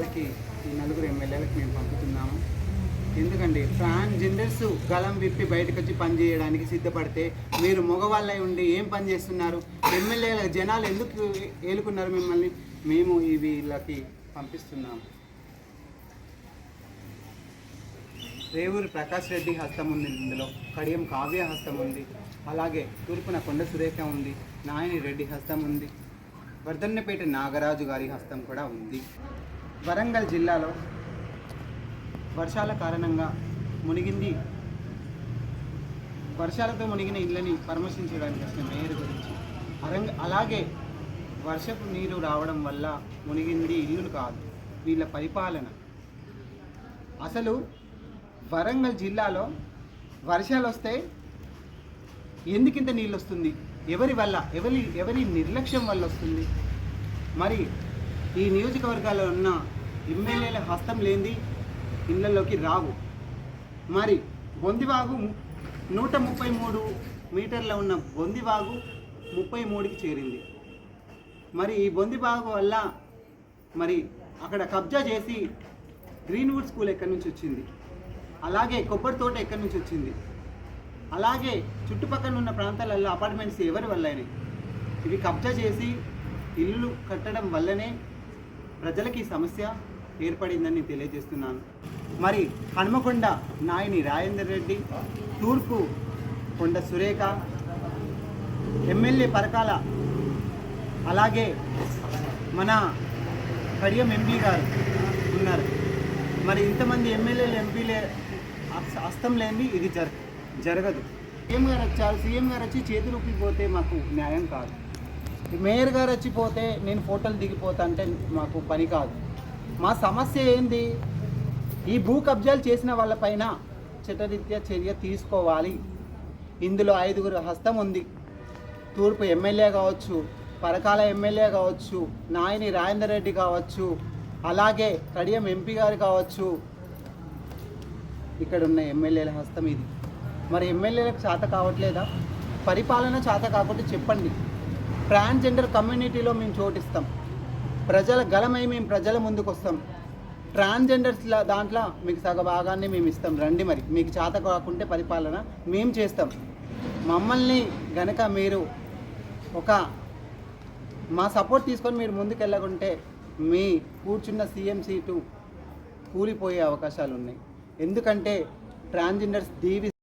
ఎమ్మెల్యేలకి ఈ నలుగురు ఎమ్మెల్యేలకి మేము పంపుతున్నాము. ఎందుకండి ట్రాన్స్జెండర్స్ గలం విప్పి బయటకు వచ్చి పని చేయడానికి సిద్ధపడితే మీరు మగవాళ్ళై ఉండి ఏం పని చేస్తున్నారు? ఎమ్మెల్యేల జనాలు ఎందుకు ఏలుకున్నారు మిమ్మల్ని? మేము ఈ వీళ్ళకి పంపిస్తున్నాము. రేవూరు ప్రకాష్ రెడ్డి హస్తం ఉంది, ఇందులో కడియం కావ్య హస్తం ఉంది, అలాగే తూర్పున కొండ సురేఖ ఉంది, నాయని రెడ్డి హస్తం ఉంది, వర్ధన్నపేట నాగరాజు గారి హస్తం కూడా ఉంది. వరంగల్ జిల్లాలో వర్షాల కారణంగా వర్షాలతో మునిగిన ఇళ్ళని పరామర్శించడానికి వచ్చిన మేయర్ గురించి, అలాగే వర్షపు నీరు రావడం వల్ల మునిగింది ఇల్లులు కాదు, వీళ్ళ పరిపాలన. అసలు వరంగల్ జిల్లాలో వర్షాలు వస్తే ఎందుకింత నీళ్ళు వస్తుంది? ఎవరి వల్ల? ఎవరి నిర్లక్ష్యం వల్ల వస్తుంది? మరి ఈ నియోజకవర్గాల్లో ఉన్న ఎమ్మెల్యేల హస్తం లేనిది ఇళ్లలోకి రావు. మరి బొందివాగు 133 మీటర్ల ఉన్న బొందివాగు 33కి చేరింది. మరి ఈ బొందివాగు వల్ల మరి అక్కడ కబ్జా చేసి గ్రీన్వుడ్ స్కూల్ ఎక్కడి నుంచి వచ్చింది, అలాగే కొబ్బరి తోట ఎక్కడి నుంచి వచ్చింది, అలాగే చుట్టుపక్కల ఉన్న ప్రాంతాలలో అపార్ట్మెంట్స్ ఎవరి వల్లనే ఇవి కబ్జా చేసి ఇల్లు కట్టడం వల్లనే ప్రజలకి సమస్య ఏర్పడిందని తెలియజేస్తున్నాను. మరి హనుమకొండ నాయని రాజేందర్ రెడ్డి, తూర్పు కొండ సురేఖ, ఎమ్మెల్యే పరకాల, అలాగే మన కడియం ఎంపీ గారు ఉన్నారు. మరి ఇంతమంది ఎమ్మెల్యేలు ఎంపీలే హస్తం లేని ఇది జరగదు. సీఎం గారు వచ్చారు, సీఎం గారు వచ్చి చేతులు ఊపిపోతే మాకు న్యాయం కాదు. మేయర్ గారు వచ్చిపోతే నేను ఫోటోలు దిగిపోతా అంటే మాకు పని కాదు. మా సమస్య ఏంది? ఈ భూ కబ్జాలు చేసిన వాళ్ళపైన చట్టరీత్యా చర్య తీసుకోవాలి. ఇందులో 5గురు హస్తం ఉంది. తూర్పు ఎమ్మెల్యే కావచ్చు, పరకాల ఎమ్మెల్యే కావచ్చు, నాయని రాజేందర్ రెడ్డి కావచ్చు, అలాగే కడియం ఎంపీ గారు కావచ్చు, ఇక్కడ ఉన్న ఎమ్మెల్యేల హస్తం ఇది. మరి ఎమ్మెల్యేలకు చేత కావట్లేదా? పరిపాలన చేత కాకపోతే చెప్పండి. ట్రాన్స్జెండర్ కమ్యూనిటీలో మేము చోటిస్తాం, ప్రజల గలమై మేము ప్రజల ముందుకు వస్తాం. ట్రాన్స్జెండర్స్ దాంట్లో మీకు సగ భాగాన్ని మేము ఇస్తాం, రండి. మరి మీకు చేత కాకుంటే పరిపాలన మేము చేస్తాం. మమ్మల్ని గనక మీరు మా సపోర్ట్ తీసుకొని మీరు ముందుకు వెళ్ళకుంటే మీ కూర్చున్న సీఎం సీటు కూలిపోయే అవకాశాలు ఉన్నాయి. ఎందుకంటే ట్రాన్స్జెండర్స్